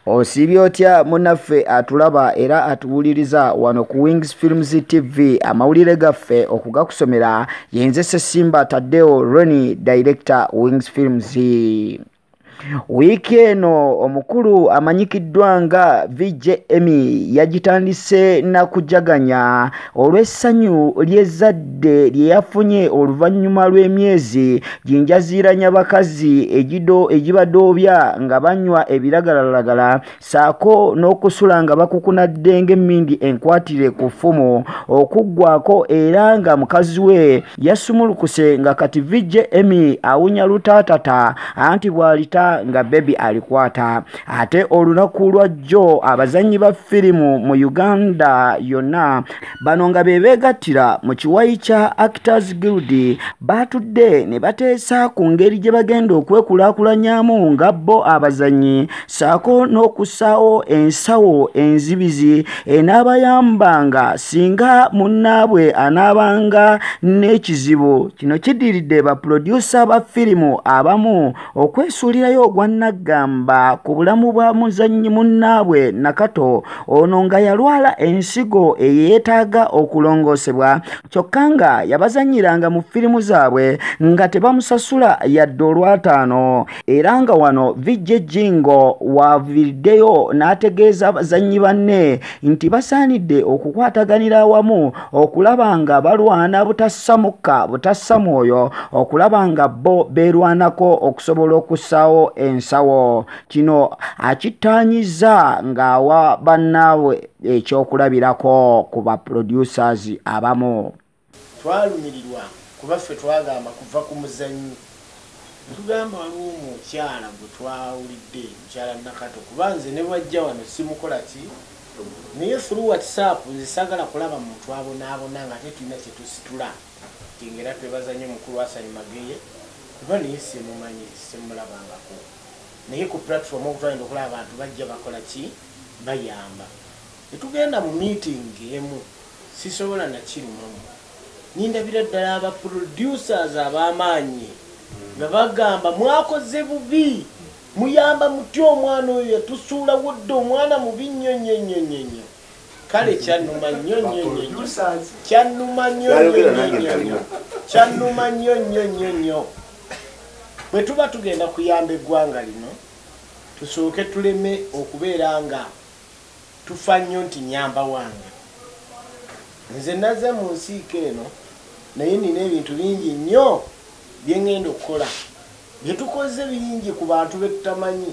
Osibye otya munaffe atulaba era atuwuliriza wano ku Wings Films TV amawulire gaffe okugakusomera yenze Ssesimba Taddeo Ronnie director Wings Films. Wiki eno omukulu amanyikiddwa nga VJ Emmy yagitandise na kujaganya olw'essanyu ly'ezzadde lye yafunye oluvannyuma lw'emyezi jinjaziiranya bakazi egibadoobya nga banywa ebiragalalagala saako n'okusula nga bakukunadde ng'emmindi enkwatire ku ffumu okuggwako era nga mukazi we yasumulukuse nga kati VJ Emmy awunya lutaatata anti bw'alita nga baby alikwata. Ate olunaku lwajjo abazanyi ba firimu mu Uganda yonna bano nga bebegattira mu kiwayi kya Actors Guild batudde ne bateesa ku ngeri gye bagenda okwekulaakulanyamu nga bo abazanyi saako n'okussaawo ensawo enzibizi enaabayambanga singa munnaabwe anaabanga n'ekizibu. Kino kiddiridde ba producer ba firimu abamu okwesuulirayo ogwannagamba ku bulamu bwa muzannyi munnaabwe Nakato ono nga yalwala ensigo eyeetaaga okulongoosebwa kyokka nga yabazanyiranga mu firimu zaabwe nga tebamusasula yadde olwataano era nga wano VJ Jingo waaviriddeyo n'ategeeza abazannyi banne nti basaanidde okukwataganira awamu okulaba nga balwana butassamukka butassa mwoyo okulaba nga bo beerwanako okusobola okussaawo ensawo. Kino akitaanyiza ng'awa bannaabwe ekyokulabirako ku ba producers abamu. Twalumirirwa kuba ffe twagamba kuva ku muzannyi tugamba waliwo omukyala gwe twawulidde mukyala Nakato kuba nze ne bwajja wano simukola ki naye through WhatsApp nzisagala kulaba muntu abonaabona nga tetulina kyetusitula ngera twebazanye omukulu Hassan Mageye kuba naye simumanyi simulabangako naye ku platform okutwalira okulaba abantu bajja bakola ki bayamba. Netugenda mu meeting emu sisobola nakirumamu nindabira ddala aba producers ab'amaanyi nga bagamba mwakoze bubi muyamba mutya omwana oyo yatusuula wodde omwana mubi nnyonnyonnyonnyo kale kyannuma nnyonnyonnyonnyo kyannuma nnyonnyonnyonnyo kyannuma nnyonnyonnyonnyo. Bwe tuba tugenda kuyamba eggwanga lino tusooke tuleme okubeera nga tufa nnyo nti nyamba wange. Nze nazze mu nsiike eno naye nina ebintu bingi nnyo bye ŋŋenda okukola bye tukoze bingi ku bantu be tutamanyi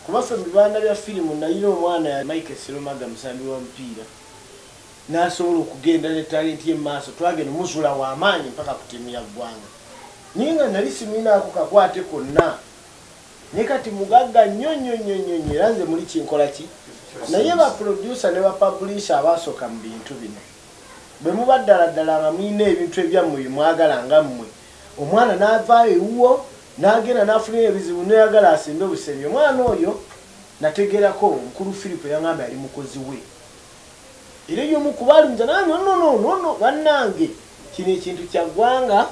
kuba ffe mu bibanda bya firimu nalina omwana ya Mike Siromaga musambi wa mupiira n'asobola okugenda ne talenti ye mu maaso twagenda musula w'amaanyi mpaka kutemera ggwanga naye nga nali siminaako kakwate konna naye kati mugagga nnyo nnyo nnyo nnyo era nze muli kinkola ki naye ba producer ne ba publisher abasooka mu bintu bino bwe muba ddala nga mulina ebintu ebyammwe mwagala nga mmwe omwana n'avaayo ewuwo n'agenda n'afuna ebizibu n'ayagala asimbe obusembi omwana oyo nategerako omukulu Philip yangamba yali mukozi we era y'omu kubaalumza no bannange kino ekintu kya ggwanga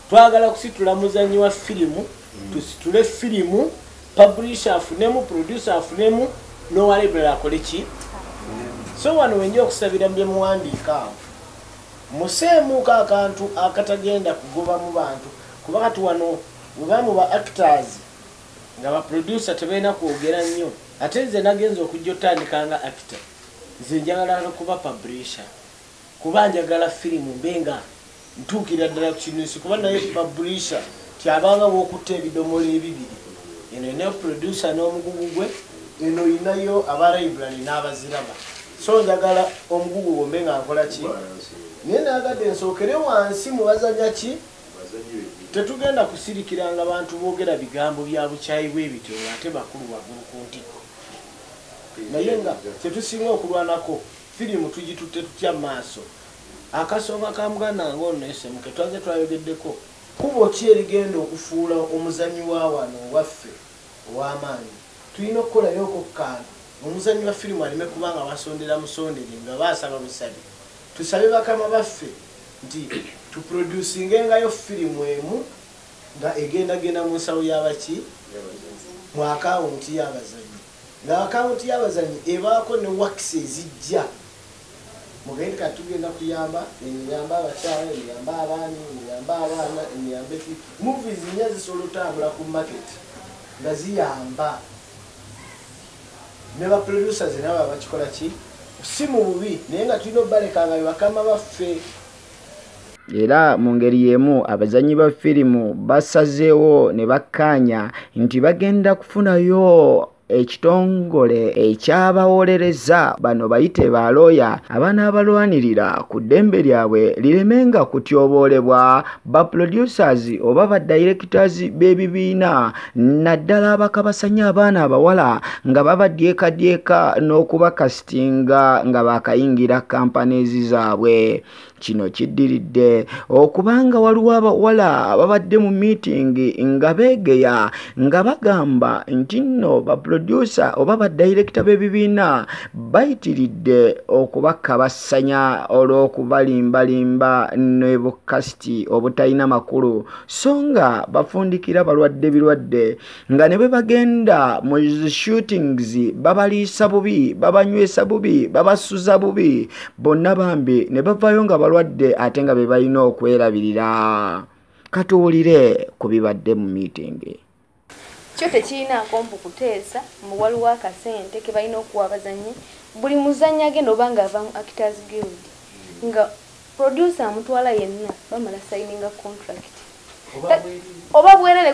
twagala kusitula muzannyi wa firimu tusitule firimu publisher afunemu producer afunemu n'owalebera akole ki so wano wenja okusabira bye muwandiika awo museemuuko akantu akatagenda kugoba mu bantu kuba kati wano bwebamu ba actors nga ba producer tebalina kwogera nnyo ate nze nagenza okujja otandika nga actor nze njagala kuba publisher kuba njagala firimu mbenga ntuukira ddala ku kinuusi kuba naye publisher tyabanga w'okutta ebidomola ebibiri eno ina producer n'omugugu gwe eno inayo aba library n'abaziraba so njagala omugugu gombe nga nkola ki naye nagadde nsookere wansi mu bazanya ki tetugenda kusirikiranga abantu boogera bigambo bya bukyayi bw'ebityo ate bakulu waggulu ku ntikko naye nga kyetusinga okulwanako firimu tugitutte tutya maaso akasonga ka muganda ng'ono esemuke twaze twayogeddeko kubo ki erigenda okufuula omuzannyi wa wano waffe ow'amaanyi tulina okukolayoko kantu omuzannyi wa firimu aleme kubanga basondera musondere nga baasaba busabe tusabe bakama baffe nti tuproducingengayo firimu emu nga egenda mu nsawo y'abaki mu akawunti y'abazannyi nga akawunti y'abazanyi ebaako ne wakisi ezijja mugende kati tugenda kuyamba enyamba abakyala enyamba abaani enyamba abaana enyamba movies nnya zisobola otambula ku market nga ziyamba ne baproducers nabo abakikola ki si mu bubi naye nga tulina obalekanga bakama baffe. Era mu ngeri y'emu abazanyi ba firimu basazeewo ne bakkaanya nti bagenda kufunayo ekitongole ekyabawolereza bano bayite ba lawyer abaana abalwanirira ku ddembe lyabwe liremenga kutyoboolebwa ba producers oba ba directors b'ebibiina naddala abakabasanya abaana abawala nga babaddyekadyeka n'okubakasitinga nga bakayingira companies zaabwe. Kino kiddiridde okubanga waliwo abawala ababadde mu meeting nga beegeya nga bagamba nti nno ba producer oba ba director b'ebibiina bayitiridde okubakabasanya olw'okubalimbalimba ne bukasiti obutalina makulu so nga bafundikira balwadde birwadde nga ne bwe bagenda mu shootings babaliisa bubi babanywesa bubi babasuza bubi bonna bambi ne bavayo nga balwadde ate nga be balina okwerabirira. Katuwulire ku bibadde mu meeting. Kyo tekirina akompo kuteesa mu waliwo akasente ke balina okuwa abazanyi buli muzanyi agenda oba nga ava mu Actors Guild nga producer amutwala yenna bamala signinga contract oba bwerere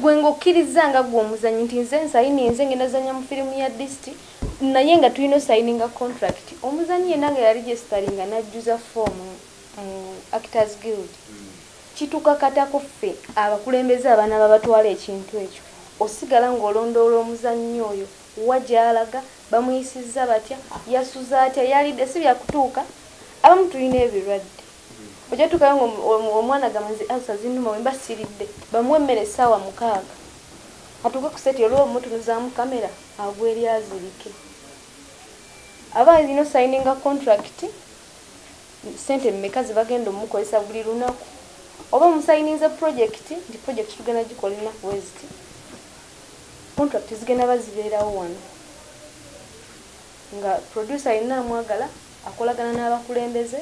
gwe ng'okkiriza nga gwe omuzanyi nti nze nsayininze ngenda zanya mu firimu ya disiti naye nga tulina signinga contract omuzanyi yenna nga yaregistaringa n'ajjuza foomu mu Actors Guild kitukakatako ffe abakulembeze abaana babatwala ekintu ekyo osigala ng'olondoola omuzanyi oyo wagyalaga bamuyisizza batya yasuza atya yalidde si byakutuuka abamu tulina ebirwadde ojja tukayo omwana gamaze alsa zinuma wemba siridde bamuwe emmere essaawa 6 atuuke ku seti olwo omutunuzaamu kamera agwa eri azirike aba zino signinga contract sente mmeka zibagenda omukozesa buli lunaku oba omusayininze project nti project tugenda gikola ennaku weziti contract zigenda bazibeerawo wano nga producer yenna amwagala akolagana n'abakulembeze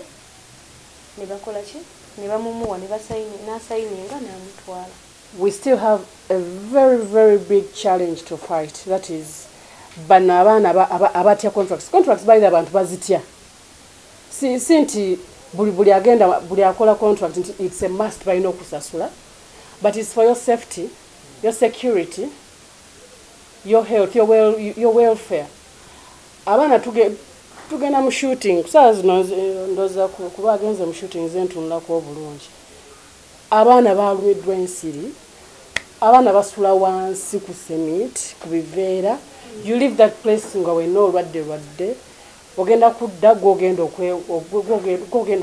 ne bakola ki ne bamumuwa ne n'asayininga n'amutwala. We still have a very, very big challenge to fight. That is, bano abaana abatya contracts. Contracts by the abantu bazitya. Si nti buli agenda buli akola contract nti it's a must balina okusasula, but it's for your safety, your security, your health, your welfare. Abaana tugenda mu shooting kusaawa zino ndoza kuba agenze mu shooting zentunulako obulungi. Abaana balumiddwa ensiri, abaana basula wansi ku cement ku biveera. You leave that place nga wenna olwadde ogenda kudda gwogenda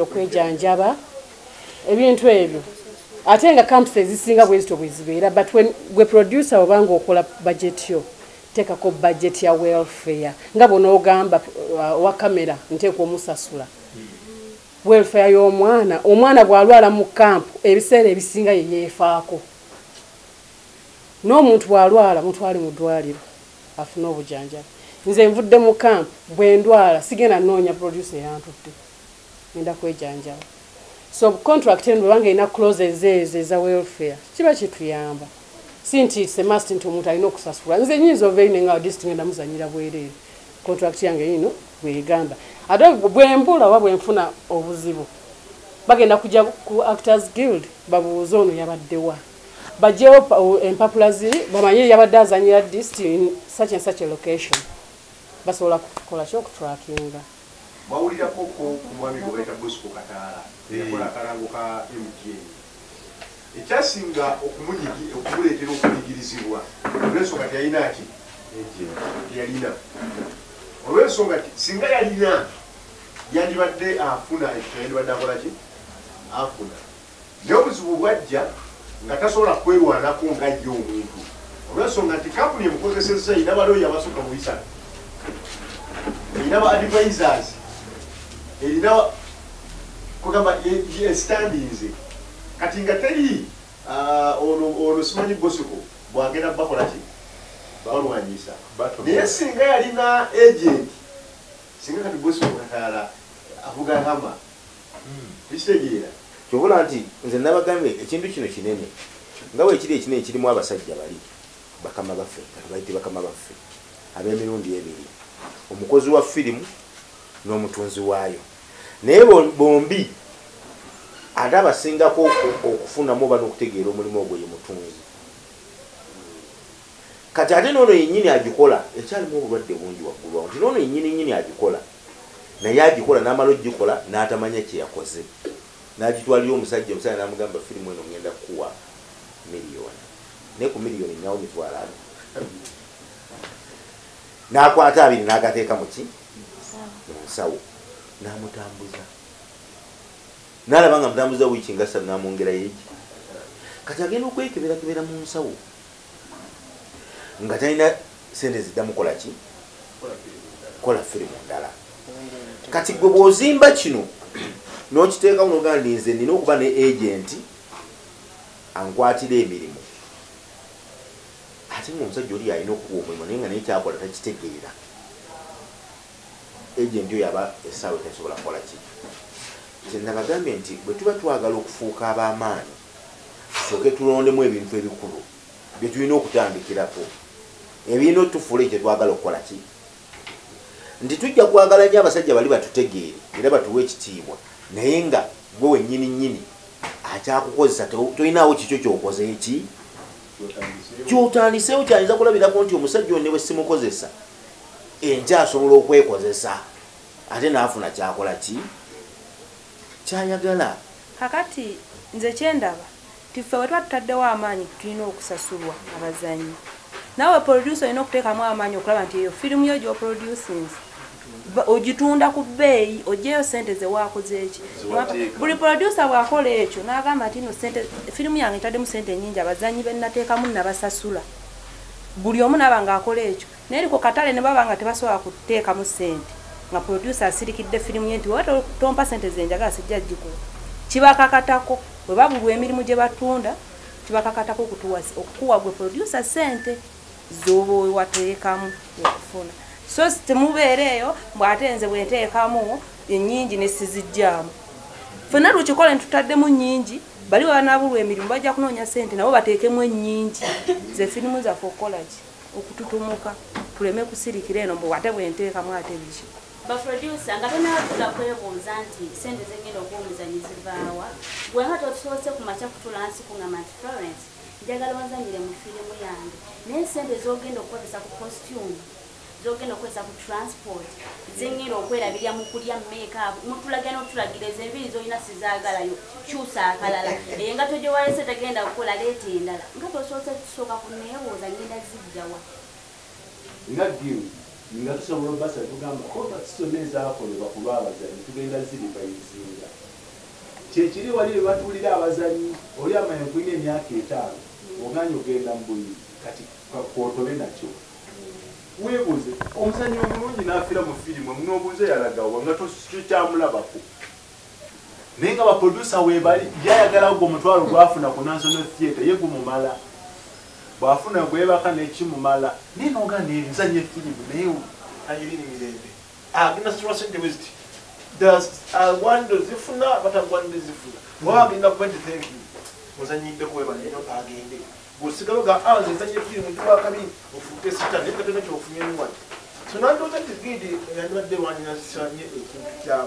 okwejanjaba ebintu ebyo ate nga camps ezisinga bwezito bwezibeera but when gwe producer obanga okola budget yo tekako budget ya welfare nga bonoogamba wa kamera nteekwa omusasula welfare y'omwana bw'alwala mu camp ebiseera ebisinga yeyeefaako n'omuntu bw'alwala mutwale mu ddwaliro afune obujanjabi. Nze nvudde mu camp bwe ndwala sigenda noonya producer yantutte ngenda kwejanjaba. So contract eno bwanga ina clauses eza welfare kiba kituyamba si nti it's a must nti omuntu alina okusasula. Nze nyinza ova ine nga district ngenda muzanyira bwereere contract yange ino bwegamba ate bwe mbula oba bwe nfuna obuzibu bagenda kujja ku Actors Guild babuuza ono yabaddewa bajjewo empapula ziri bamanye yabadde azanyira district in such and such a location basobola kukola kyo okutrackinga. Mawulirako ku mwami gwe bayita Bosco Kataala yakola akalango ka MTN ekyasinga okumuleetera okunyigirizibwa olw'ensonga tiyalina ki tiyalina olw'ensonga ti singa yalina yandibadde afuna ekyo yandibadde akola ki afuna naye obuzibu bwajja nga tasobola kwerwanako nga ye omuntu olw'ensonga nti kampuni emukozesezza erina balooyi abasukka mu 3 erina ba advisors erina kugamba standings kati nga teri ono simanyi Bosco bwagenda bakola ki balwanyisa naye singa yalina agent singa kati bosi okatala avuga hama ekitegeera kyobula nti nze nabagambye ekintu kino kinene nga bwekiri ekinene kirimu abasajja bali bakama baffe kati bayite bakama baffe ab'emirundi ebiri omukozi wa firimu n'omutunzi waayo naye bombi ate abasingako okufunamu oba n'okutegeera omulimu ogwo ye mutunzi kati ate noono yennyini agikola ekyalimu obulwadde bungi waggulwawo nti noono yennyini agikola naye agikola n'amala ogikola n'atamanya kyeyakoze n'agitwalira omusajja n'amugamba firimu eno ngenda kuwa miliyoni naye ku miliyoni nawo mitwala n'akwata abiri n'agateeka muki munsawo n'amutambuza n'alaba nga mutambuza wiiki nga ssatu n'amwongerayo eki kati agenda okwekebera mu nsawo nga talina sente ziddamu kola ki kola firimu ndala kati gwe bw'ozimba kino n'okiteekawo n'ogamba nti nze nina okuba ne agenti ankwatira emirimu ate ngaomusajja oli alina okuwa omulimu naye nga naye kyakola takitegeera agenti oyo aba essaawa tasobola kukola ki nabagambye nti bwe tuba twagala okufuuka ab'amaanyi tusooke tulondemu ebintu ebikulu bye tulina okutandikirako ebirina otufuula ekyo twagala okukola ki nti tujja kwagala nnyo abasajja bali batutegeere era batuwa ekitiibwa naye nga gwe wennyini akyakukozesa tolinaawo kikyo kyokoze eki kyotandiseewo kyayinza kulabirako nti omusajja ono ne bwe simukozesa enkya asobola okwekozesa ate naafuna kyakola ki kyayagala kakati nze kyendaba tiffe bwe tuba tutaddewo amaanyi tulina okusasulwa abazanyi naawe producer olina okuteekamu amaanyi okulaba nti eyo firimu yo gy'oproducings ogitunda ku bbeeyi ogyeyo sente ze waakoze eki buli producer bw'akola ekyo n'agamba nti no sente firimu yange ntaddemu sente nnyingi abazanyi be nnateekamu nabasasula buli omu naba ng'akola ekyo naye eri ku katale ne baba nga tebasobola kuteekamu sente nga producer asirikidde firimu ye nti oba tompa sente zenjagala sijja gikuwa kibakakatako bwe babulwa emirimu gye batunda kibakakatako okukuwa gwe producer sente z'oba wateekamu okufuna so temubeera eyo bw'ate nze bwenteekamu ennyingi ne sizijjaamu ffenna tukikola ne tutaddemu nnyingi bali banabulwa emirimu bajja kunoonya sente nabo bateekemu ennyingi ze firimu zaffe okukola ki okututumuka tuleme kusirikira eno ate bwenteekamu ate biki baproducer nga tonatuula kwebuuza nti sente zengenda okuwomuzanyi zivaawa bwenga totusobose ku makya kutula nsi kungamba nti Florence njagala wanzanyire mu firimu yange naye sente zogenda okukozesa ku costume zogenda okukozesa ku transport zengenda okwerabirya mu kulya makeup mutulaga n'otulagira ezo enviri zolina sizaagalayo kyusa akalala engato gye walese tagenda kukola leeta endala nga tosobose tusooka kuneewooza ngenda zijjawa nga giru nga tusobola obasa tugamba koba tusome ezaakolebwa ku lw'abazanyi tugenda zirivayizinga kyekiri wali we batuulira abazanyi oli amanya kulina emyaka 5 oganya ogenda mu buli kati kwotobe nakyo weebuuze omuzanyi omulungi n'afiira mu firimu munoobuuze yalagawo nga tokyamulabako naye nga baproducer weebali yayagalawo gwe omutwalo gwafuna ku national theatre ye gumumala bwafuna gwebaka nekimumala naye noga nezanye firimu naye ayirini mirembe agenda situla sente weziti wando zifuna batagwanide zifuna waba agenda kuba nti thank you muzanyidde kuwebanino agende gusigalo ga anze zanye firimu tiwakabi ofuuke sita naye katona kyofunyemuwa so nandoza nti gidi yandibadde wanyinasanye ekintu kya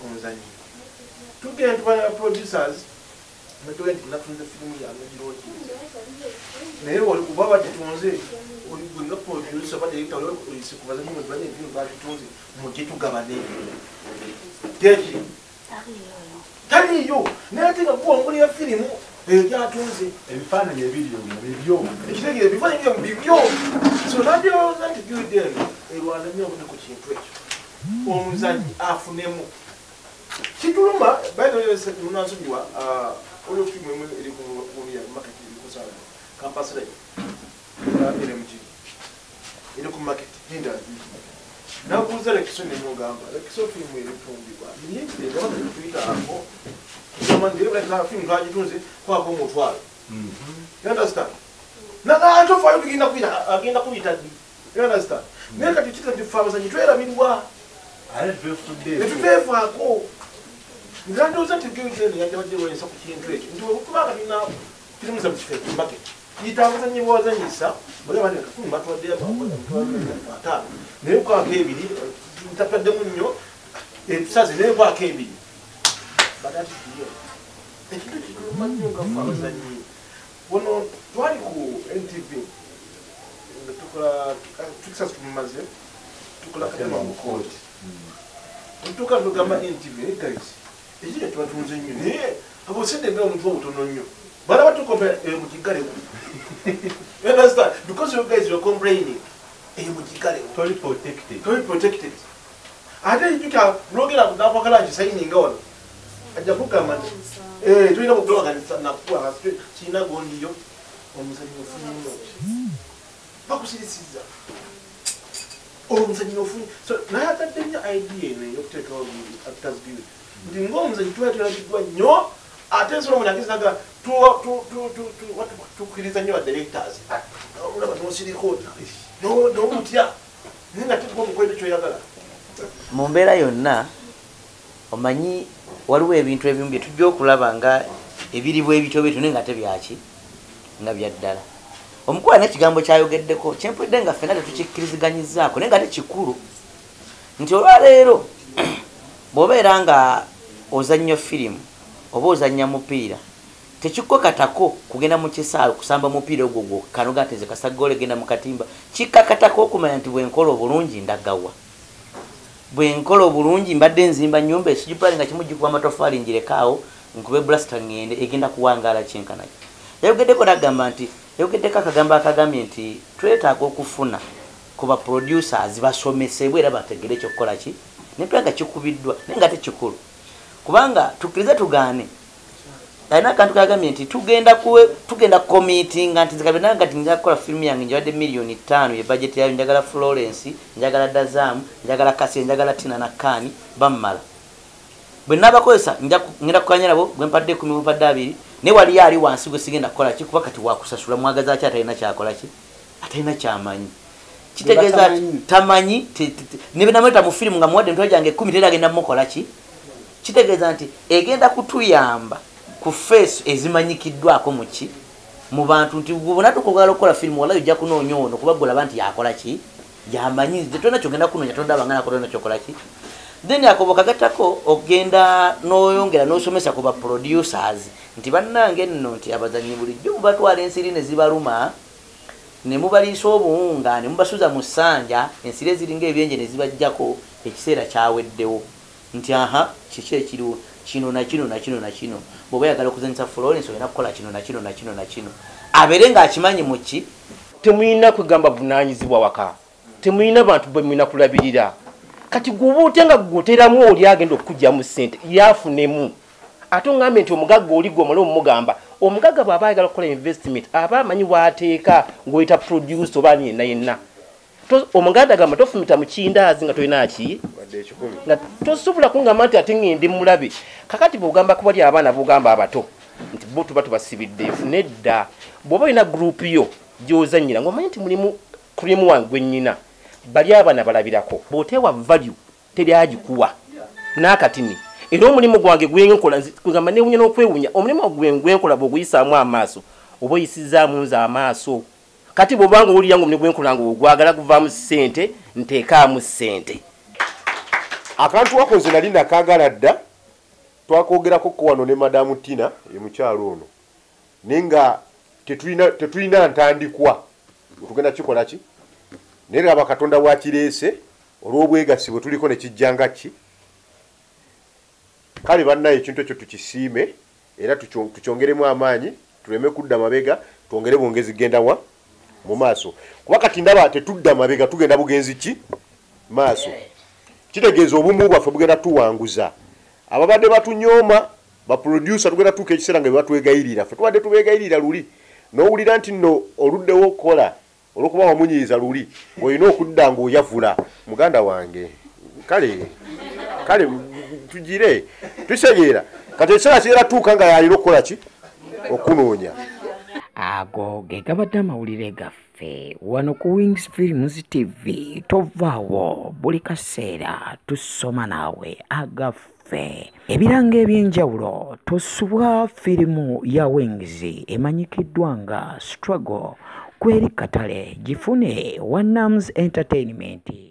omuzanyi tugenda tubala producers natuge nti natunze firimu yange giroki naye oba bagitunze nga producer badirekita olisikubaza nyuma tubanye ebimu bagitunze mugitugabane teki taliyo naye ate nga kuwangulira firimu eyo gyatunze ebifaananyi ebiri mu bibyo ekitegere ebifaananyi byo mu bibyo so nadyoza nti girideni erwana nnyo okuti ku kintu ekyo omuzanyi afunemu kituluma bainansonyiwa olio firimu emu eri kuya market eri kusala kampasirai eri mukiri eri ku market hindazi nabuuza lekiso nemugamba lekiso firimu eritundibwa niyekirezaatuyitaako firimu twagitunze kwako omutwalo you understand na tofa agenda kuyita ddi you understand naye kati kiti kati abazanyi twerabirwa tetuteefaako nga ndowooza nti geuteni yajabadde lwanyisa ku kintu ekyo nti wekubanga tulina firimu za mukifo ekimbake yita abazanyi bwabazanyisa bali abandi kakumi batwadde ataano naye kwako ebiri ntattaddemu nnyo etusaze naye kwako ebiri badatiyo ekintu kituluma nnyo ngafe abazanyi wano twali ku NTV tukola Texas tumaze tukola katema mu court ntuka tugamba NTV guys ekyo tubatunze nnyo naye abo sende mbere omuntu obutono nnyo bala batukope mu kigale you understand because you guys were complaining mu kigale totally protected ate yuka blogera kudakwakala nti signing on ajja kugamba tulina kudoganisa nakuwa kina gondiyo omusajja ofunye bakusirisiza omusajja ofunye so naye atadde nnyo idea eno yokuteeka actors guild nti ng'omusajja tubatulagidwa nnyo ate nsobola munyagizaga tukkiriza nnyo badirectors olaba nosirikota nomutya naye nga tetuka omukwete kyoyagala mu mbeera yonna omanyi waliwo ebintu ebimu bye tujja okulaba nga ebiribu ebito byetu naye nga tebyaki nga bya ddala omukuba n'ekigambo kyayogeddeko kyempulidde nga ffenna tetukikkiriziganyizaako naye nga tekikulu nti olwaleero bw'obeera nga ozannya firimu oba ozannya mupiira tekikukakatako kugenda mu kisaawe kusamba mupiira ogwo gwokanogateze kasagole genda mu katimba kikkakatako okumanya nti bwenkola obulungi ndagawa bwenkola obulungi mbadde nzimba nnyumba ekijupale nga kimu gikuba amatofaali ngirekaawo nkube blasta ngende egenda kuwangaala kyenkanaki yayogeddeko nagamba nti yayogeddeko akagambo akagambye nti twetaaga okufuna ku baproducers basomesebwe era bategere ekyokukola ki nepera nga kikubiddwa naye nga tekikulu kubanga tukkirize tugaane alina akantu kagambye nti tugenda committinga nti zikabena nga tinja kukola firimu yange njawadde miliyoni 5 ye budget yayo njagala Florence njagala Dazamu njagala Kasi njagala Tina na Kani bammala bwe nabakozesa ngenda kukanya nabo gwe mpadde 10 mpadde 2 ne wali yali wansi gwe sigenda kukola ki kuba kati wakusasula mwagaza ki atalina kyakola ki atalina kyamanyi kitegeeza tamanyi ne benameta mu firimu nga muwadde ntwa jange 10 tera agenda mukola ki kitegeeza nti egenda kutuyamba ku face ezimanyikiddwako muki mu bantu nti gubona tukogala okukola firimu wala ojja kunoonya ono kuba golaba nti yakola ki yamanyi tetona kyogenda kunoonya tonda bangana kotona kyokola ki then yakoboka gatako ogenda noyongera nosomesa ku baproducers nti bannange nno nti abazanyi bulijjo mubatwala ensiri ne zibaluma ne mubaliisa obuwunga ne mubasuza mu ssanja ensiri eziringa ebyenje ne zibajjako ekiseera kyaweddewo nti aha kiki ekiriwo kino na kino na kino na kino bw'oba yagala okuzanyisa Florence olina kukola kino na kino na kino na kino abeere ng'akimanyi mu ki temulina kwegamba bunaanyizibwa waka temulina bantu bwe mulina kulabirira kati gwoba otya nga gwoteramu oli agenda okukugyamu ssente yafunemu ate ongambe nti omugagga oli gwe omala omugamba omugagga bw'aba ayagala okukola investment aba amanyi waateeka ng'oyita produce oba ani yenna yenna omuganda agamba tofumita mu kindaazi nga tolina ki nga tosobola kungamba nti ate ngende mulabe kakati bw'ogamba ku bali abaana bw'ogamba abato nti bo tuba tubasibidde nedda bw'oba olina gurupu yo gy'ozannyira ng'omanyi nti mulimu kurimu wange gwe nnyina bali abaana balabirako bw'oteewa value teryagikuwa n'akatini era omulimu gwange gwenkola kugamba newunya n'okwewunya omulimu gwenkola bw'oguyisaamu amaaso oba oyisizaamu nze amaaso kati bw'obanga owulira nga omulimu gwenkola nga ogwagala guvaamu ssente nteekaamu ssente akantu wakoze nali nakagala dda twakogerako ko wano ne madamu Tina ye mukyalo ono naye nga tetulina ntandikwa tugenda kikola ki naye laba Katonda bwakireese olw'obwegasi bwe tuliko ne kijjanga ki kale bannaye ekintu ekyo tukisiime era tukyongeremu amaanyi tuleme kudda mabega twongere bwongezi genda wa mu maaso kuba kati ndaba tetudda mabega tugenda bugenzi ki maaso kitegeeza obumu bwaffe bugenda tuwanguza ababadde batunyooma baproducer tugenda tuuka ekiseera nga bebatwegayirira ffe tubadde tubeegayirira luli n'owulira nti nno oluddewo okukola olwokuba wamunyiiza luli olina okudda ng'oyavula muganda wange kale tugire tusegeera kati ekiseera kiratuuka nga yalina okukola ki okunoonya ago ge gabadde amawulire gaffe wano ku Wings Films TV. Tovaawo buli kaseera tusoma naawe agaffe ebiranga ebyenjawulo. Tosubwa firimu ya Wings emanyikiddwa nga Struggle kweri katale gifune One Nams Entertainment.